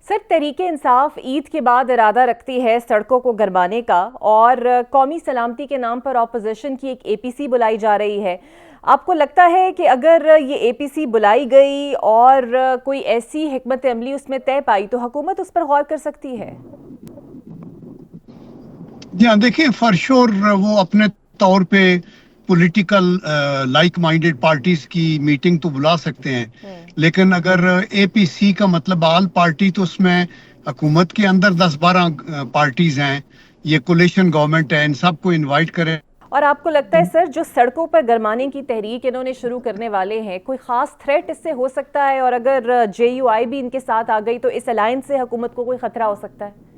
سر، تحریک انصاف عید کے بعد ارادہ رکھتی ہے سڑکوں کو گرمانے کا، اور قومی سلامتی کے نام پر اپوزیشن کی ایک اے پی سی بلائی جا رہی ہے۔ آپ کو لگتا ہے کہ اگر یہ اے پی سی بلائی گئی اور کوئی ایسی حکمت عملی اس میں طے پائی تو حکومت اس پر غور کر سکتی ہے؟ جی ہاں، دیکھیں فار شور وہ اپنے طور پہ پولیٹیکل لائک مائنڈیڈ پارٹیز کی میٹنگ تو بلا سکتے ہیں، لیکن اگر اے پی سی کا مطلب آل پارٹی، تو اس میں حکومت کے اندر 10-12 پارٹیز ہیں، یہ کولیشن گورنمنٹ ہے، ان سب کو انوائٹ کریں۔ اور آپ کو لگتا ہے سر، جو سڑکوں پر گرمانے کی تحریک انہوں نے شروع کرنے والے ہیں، کوئی خاص تھریٹ اس سے ہو سکتا ہے؟ اور اگر جے یو آئی بھی ان کے ساتھ آ گئی تو اس الائنس سے حکومت کو کوئی خطرہ ہو سکتا ہے؟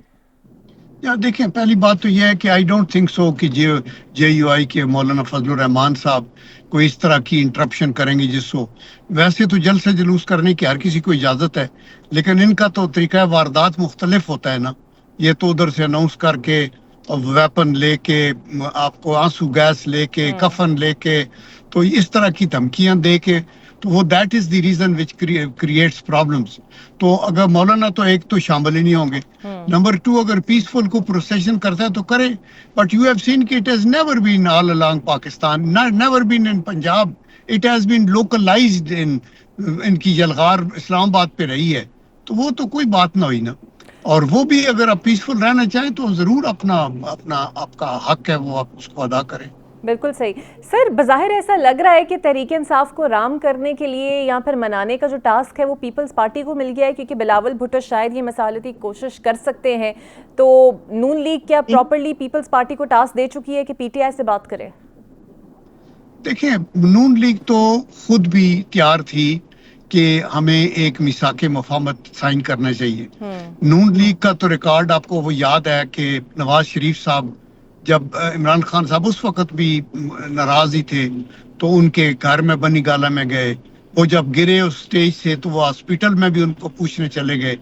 دیکھیں، پہلی بات تو یہ ہے کہ آئی ڈونٹ تھنک سو کہ جے یو آئی کے مولانا فضل الرحمان صاحب کوئی اس طرح کی انٹرپشن کریں گے جس کو ویسے تو جلد سے جلوس کرنے کی ہر کسی کو اجازت ہے، لیکن ان کا تو طریقہ واردات مختلف ہوتا ہے نا۔ یہ تو ادھر سے اناؤنس کر کے ویپن لے کے، آپ کو آنسو گیس لے کے، کفن لے کے، تو اس طرح کی دھمکیاں دے کے، تو وہ that is the reason which creates problems. تو اگر مولانا تو ایک تو شامل ہی نہیں ہوں گے، نمبر 2 اگر پیسفل کو پروسیشن کرتا ہے تو کرے، بٹ یو ہیو سین کہ it has never been all along Pakistan, never been in Punjab, it has been localized in کی یلغار اسلام آباد پہ رہی ہے، تو وہ تو کوئی بات نہ ہوئی نا۔ اور وہ بھی اگر آپ پیسفل رہنا چاہیں تو ضرور آپ کا حق ہے، وہ آپ اس کو ادا کریں۔ بالکل صحیح۔ سر، بظاہر ایسا لگ رہا ہے کہ تحریک انصاف کو رام کرنے کے لیے یا پھر منانے کا جو ٹاسک ہے وہ پیپلز پارٹی کو مل گیا ہے، کیونکہ بلاول بھٹو شاید یہ مسالتی کوشش کر سکتے ہیں، تو نون لیگ کیا پراپرلی پیپلز پارٹی کو ٹاسک دے چکی ہے کہ پی ٹی آئی سے بات کرے؟ دیکھیں، نون لیگ تو خود بھی تیار تھی کہ ہمیں ایک میثاق مفاہمت سائن کرنا چاہیے۔ نون لیگ کا تو ریکارڈ آپ کو وہ یاد ہے کہ نواز شریف صاحب جب عمران خان صاحب اس وقت بھی ناراض ہی تھے تو ان کے گھر میں بنی گالہ میں گئے، وہ جب گرے اس سٹیج سے تو وہ ہاسپٹل میں بھی ان کو پوچھنے چلے گئے۔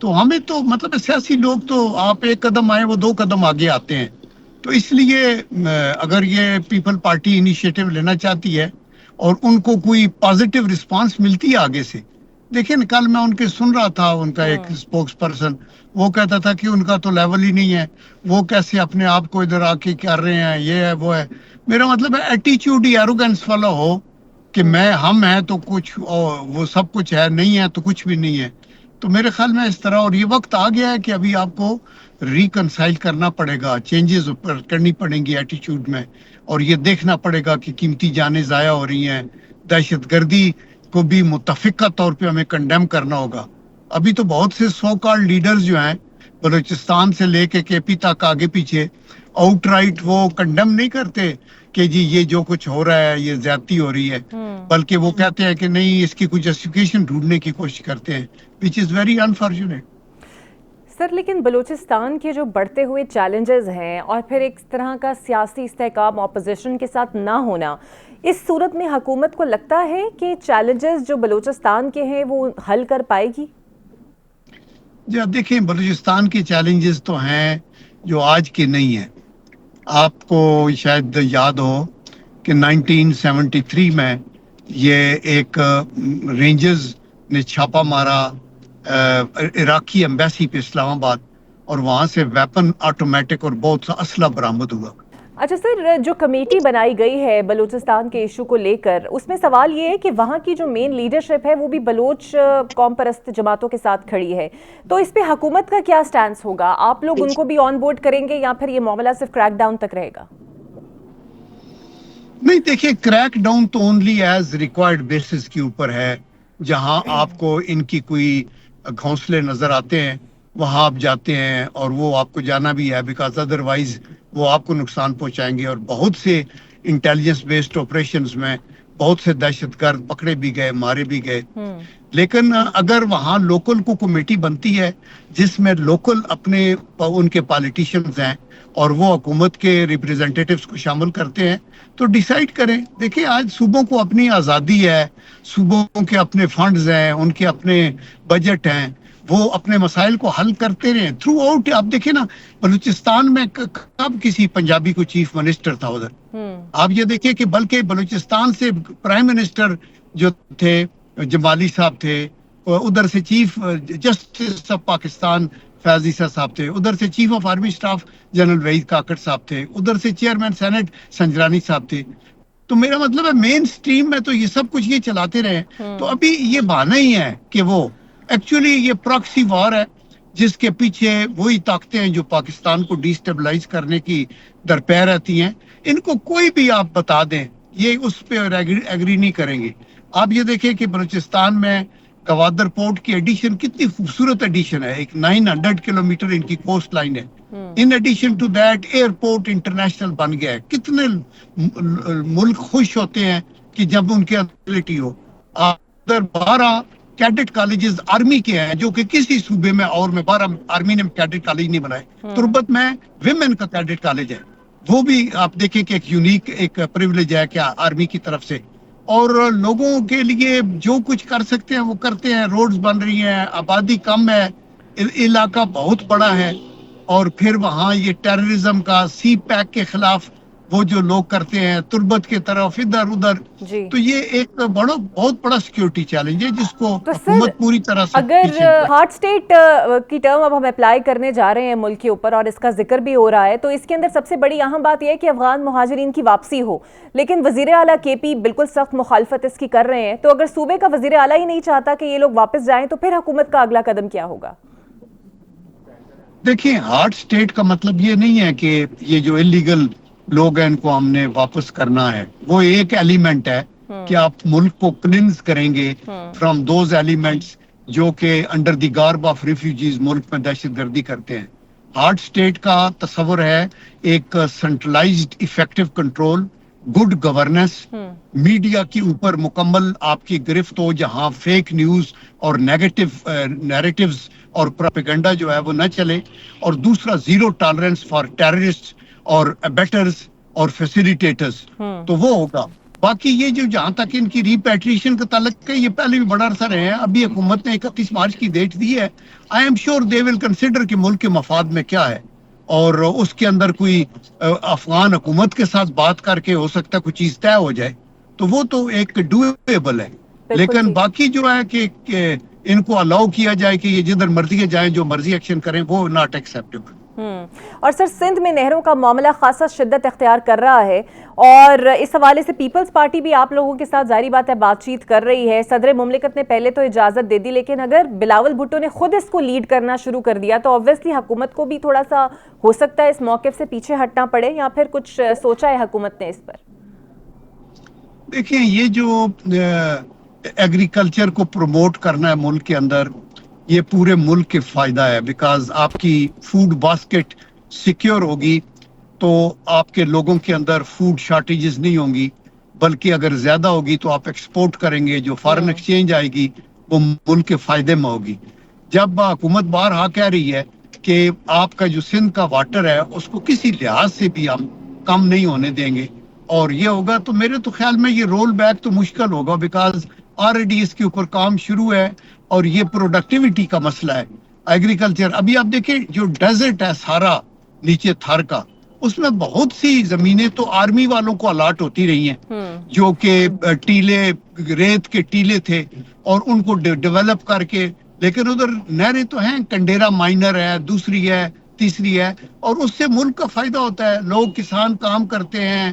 تو ہمیں تو مطلب سیاسی لوگ تو آپ ایک قدم آئے وہ 2 قدم آگے آتے ہیں، تو اس لیے اگر یہ پیپل پارٹی انیشیٹو لینا چاہتی ہے اور ان کو کوئی پازیٹیو رسپانس ملتی ہے آگے سے۔ دیکھیں، کل میں ان کے سن رہا تھا، ان کا ایک اسپوکس پرسن وہ کہتا تھا کہ ان کا تو لیول ہی نہیں ہے، وہ کیسے اپنے آپ کو ادھر آ کے کر رہے ہیں، یہ ہے وہ ہے۔ میرا مطلب ہے ایٹیچیوڈ ہی ایروگنس والا ہو کہ ہم ہیں تو کچھ، اور وہ سب کچھ ہے، نہیں ہے تو کچھ بھی نہیں ہے۔ تو میرے خیال میں اس طرح، اور یہ وقت آ گیا ہے کہ ابھی آپ کو ریکنسائل کرنا پڑے گا، چینجز کرنی پڑیں گی ایٹیچیوڈ میں، اور یہ دیکھنا پڑے گا کہ قیمتی جانیں ضائع ہو رہی ہیں، دہشت گردی کو بھی متفقہ طور پہ ہمیں کنڈیم کرنا ہوگا۔ ابھی تو بہت سے سو کالڈ لیڈرز جو ہیں بلوچستان سے لے کے کے پی تک آگے پیچھے آؤٹ رائٹ وہ کنڈیم نہیں کرتے کہ جی یہ جو کچھ ہو رہا ہے یہ زیادتی ہو رہی ہے، بلکہ وہ کہتے ہیں کہ نہیں، اس کی کچھ جسٹیفیکیشن ڈھونڈنے کی کوشش کرتے ہیں، وچ از ویری انفارچونیٹ۔ سر، لیکن بلوچستان کے جو بڑھتے ہوئے چیلنجز ہیں اور پھر ایک طرح کا سیاسی استحکام اپوزیشن کے ساتھ نہ ہونا، اس صورت میں حکومت کو لگتا ہے کہ چیلنجز جو بلوچستان کے ہیں وہ حل کر پائے گی؟ جی دیکھیں، بلوچستان کے چیلنجز تو ہیں جو آج کے نہیں ہیں۔ آپ کو شاید یاد ہو کہ 1973 میں یہ ایک رینجرز نے چھاپا مارا عراقی ایمبیسی پہ اسلام آباد، اور وہاں سے ویپن آٹومیٹک اور بہت سا اسلحہ برآمد ہوا۔ اچھا سر، جو کمیٹی بنائی گئی ہے بلوچستان کے ایشو کو لے کر، اس میں سوال یہ ہے کہ وہاں کی جو مین لیڈرشپ ہے وہ بھی بلوچ قوم پرست جماعتوں کے ساتھ کھڑی ہے، تو اس پہ حکومت کا کیا سٹینس ہوگا؟ آپ لوگ ان کو بھی آن بورڈ کریں گے یا پھر یہ معاملہ صرف کریک ڈاؤن تک رہے گا؟ نہیں، دیکھیں، کریک ڈاؤن تو اونلی ایز ریکوائرڈ بیسس کے اوپر ہے، جہاں آپ کو ان کی کوئی گھونسلے نظر آتے ہیں وہاں آپ جاتے ہیں، اور وہ آپ کو جانا بھی ہے، بیکاز ادروائز وہ آپ کو نقصان پہنچائیں گے۔ اور بہت سے انٹیلیجنس بیسڈ آپریشنز میں بہت سے دہشت گرد پکڑے بھی گئے، مارے بھی گئے۔ لیکن اگر وہاں لوکل کو کمیٹی بنتی ہے جس میں لوکل اپنے ان کے پالیٹیشنز ہیں اور وہ حکومت کے ریپریزنٹیٹیوز کو شامل کرتے ہیں تو ڈیسائیڈ کریں۔ دیکھیں، آج صوبوں کو اپنی آزادی ہے، صوبوں کے اپنے فنڈز ہیں، ان کے اپنے بجٹ ہیں، وہ اپنے مسائل کو حل کرتے رہیں تھرو آؤٹ۔ آپ دیکھیں نا، بلوچستان میں کب کسی پنجابی کو چیف منسٹر تھا ادھر؟ آپ یہ دیکھیں کہ بلکہ بلوچستان سے پرائم منسٹر جو تھے جمالی صاحب تھے، ادھر سے chief justice of Pakistan Fayyaz Isa صاحب تھے, ادھر سے chief of army staff general Waheed Kakar صاحب تھے, ادھر سے چیئرمین سینٹ سنجرانی صاحب تھے. تو میرا مطلب ہے مین سٹریم میں تو یہ سب کچھ یہ چلاتے رہے. تو ابھی یہ بہانہ ہی ہے کہ وہ ایکچولی یہ پراکسی وار ہے جس کے پیچھے وہی طاقتیں ہیں جو پاکستان کو ڈی سٹیبلائز کرنے کی درپے رہتی ہیں. ان کو کوئی بھی آپ بتا دیں یہ اس پہ ایگری نہیں کریں گے. آپ یہ دیکھیں کہ بلوچستان میں گوادر پورٹ کی ایڈیشن کتنی خوبصورت ایڈیشن ہے, ایک 900 کلومیٹر ان کی کوسٹ لائن ہے. In addition to that airport international بن گیا ہے. کتنے ملک خوش ہوتے ہیں کہ جب ان کی ابیلٹی ہو. ادھر 12 کیڈٹ کالجز آرمی کے ہیں جو کہ کسی صوبے میں اور میں 12 آرمی نے کیڈٹ کالج نہیں بنائے. تربت میں ویمن کا کیڈٹ کالج ہے, وہ بھی آپ دیکھیں کہ ایک یونیک ایک پریویلیج ہے کہ آرمی کی طرف سے. اور لوگوں کے لیے جو کچھ کر سکتے ہیں وہ کرتے ہیں. روڈز بن رہی ہیں, آبادی کم ہے, علاقہ بہت بڑا ہے. اور پھر وہاں یہ ٹیررزم کا سی پیک کے خلاف وہ جو لوگ کرتے ہیں تربت کے طرف ادھر ادھر, تو یہ ایک بہت بڑا سیکیورٹی چیلنج ہے جس کو حکومت پوری طرح سے اگر ہارڈ سٹیٹ کی ٹرم اب ہم اپلائی کرنے جا رہے ہیں ملک کے اوپر اور اس کا ذکر بھی ہو رہا ہے, تو اس کے اندر سب سے بڑی اہم بات یہ ہے کہ افغان مہاجرین کی واپسی ہو. لیکن وزیر اعلیٰ کے پی بالکل سخت مخالفت اس کی کر رہے ہیں. تو اگر صوبے کا وزیر اعلیٰ ہی نہیں چاہتا کہ یہ لوگ واپس جائیں تو پھر حکومت کا اگلا قدم کیا ہوگا؟ دیکھیں ہارڈ سٹیٹ کا مطلب یہ نہیں ہے کہ یہ جو انلیگل لوگ ہیں ان کو ہم نے واپس کرنا ہے. وہ ایک ایلیمنٹ ہے کہ آپ ملک کو کلینز کریں گے فرام دوز ایلیمنٹس جو کہ انڈر دی گارب آف ریفیوجیز ملک میں دہشت گردی کرتے ہیں. ہارڈ سٹیٹ کا تصور ہے ایک centralised effective control, good governance, media کے اوپر مکمل آپ کی گرفت ہو جہاں فیک نیوز اور نیگیٹو نیریٹیوز اور پروپیگنڈا جو ہے وہ نہ چلے. اور دوسرا زیرو ٹالرنس فار ٹیررسٹ اور ابیٹرز اور فیسیلیٹیٹرز, تو وہ ہوگا. باقی یہ جو جہاں تک ان کی ریپیٹریشن کا تعلق ہے یہ پہلے بھی بڑا عرصہ رہے ہیں. ابھی حکومت نے 31 مارچ کی ڈیٹ دی ہے. I am sure they will consider کہ ملک کے مفاد میں کیا ہے, اور اس کے اندر کوئی افغان حکومت کے ساتھ بات کر کے ہو سکتا ہے کوئی چیز طے ہو جائے, تو وہ تو ایک ڈویبل ہے. لیکن باقی جو ہے کہ ان کو الاؤ کیا جائے کہ یہ جدھر مرضی جائیں جو مرضی ایکشن کریں, وہ ناٹ ایکسیپٹیبل. اور سر سندھ میں نہروں کا معاملہ خاصا شدت اختیار کر رہا ہے, اور اس حوالے سے پیپلز پارٹی بھی آپ لوگوں کے ساتھ ظاہری بات ہے بات چیت کر رہی ہے. صدر مملکت نے پہلے تو اجازت دے دی, لیکن اگر بلاول بھٹو نے خود اس کو لیڈ کرنا شروع کر دیا تو obviously حکومت کو بھی تھوڑا سا ہو سکتا ہے اس موقف سے پیچھے ہٹنا پڑے, یا پھر کچھ سوچا ہے حکومت نے اس پر؟ دیکھیں یہ جو ایگریکلچر کو پروموٹ کرنا ہے ملک کے اندر, یہ پورے ملک کے فائدہ ہے. بیکاز آپ کی فوڈ باسکٹ سیکیور ہوگی تو آپ کے لوگوں کے اندر فوڈ شارٹیجز نہیں ہوں گی, بلکہ اگر زیادہ ہوگی تو آپ ایکسپورٹ کریں گے, جو فارن ایکسچینج آئے گی وہ ملک کے فائدے میں ہوگی. جب حکومت بارہا کہہ رہی ہے کہ آپ کا جو سندھ کا واٹر ہے اس کو کسی لحاظ سے بھی ہم کم نہیں ہونے دیں گے, اور یہ ہوگا تو میرے تو خیال میں یہ رول بیک تو مشکل ہوگا, بیکاز آلریڈی اس کے اوپر کام شروع ہے. اور یہ پروڈکٹیوٹی کا مسئلہ ہے ایگریکلچر. ابھی آپ دیکھیں جو ڈیزرٹ ہے سارا نیچے تھر کا, اس میں بہت سی زمینیں تو آرمی والوں کو الاٹ ہوتی رہی ہیں جو کہ ٹیلے ریت کے ٹیلے تھے, اور ان کو ڈیولپ کر کے. لیکن ادھر نہریں تو ہیں, کنڈیرا مائنر ہے, دوسری ہے, تیسری ہے, اور اس سے ملک کا فائدہ ہوتا ہے. لوگ کسان کام کرتے ہیں.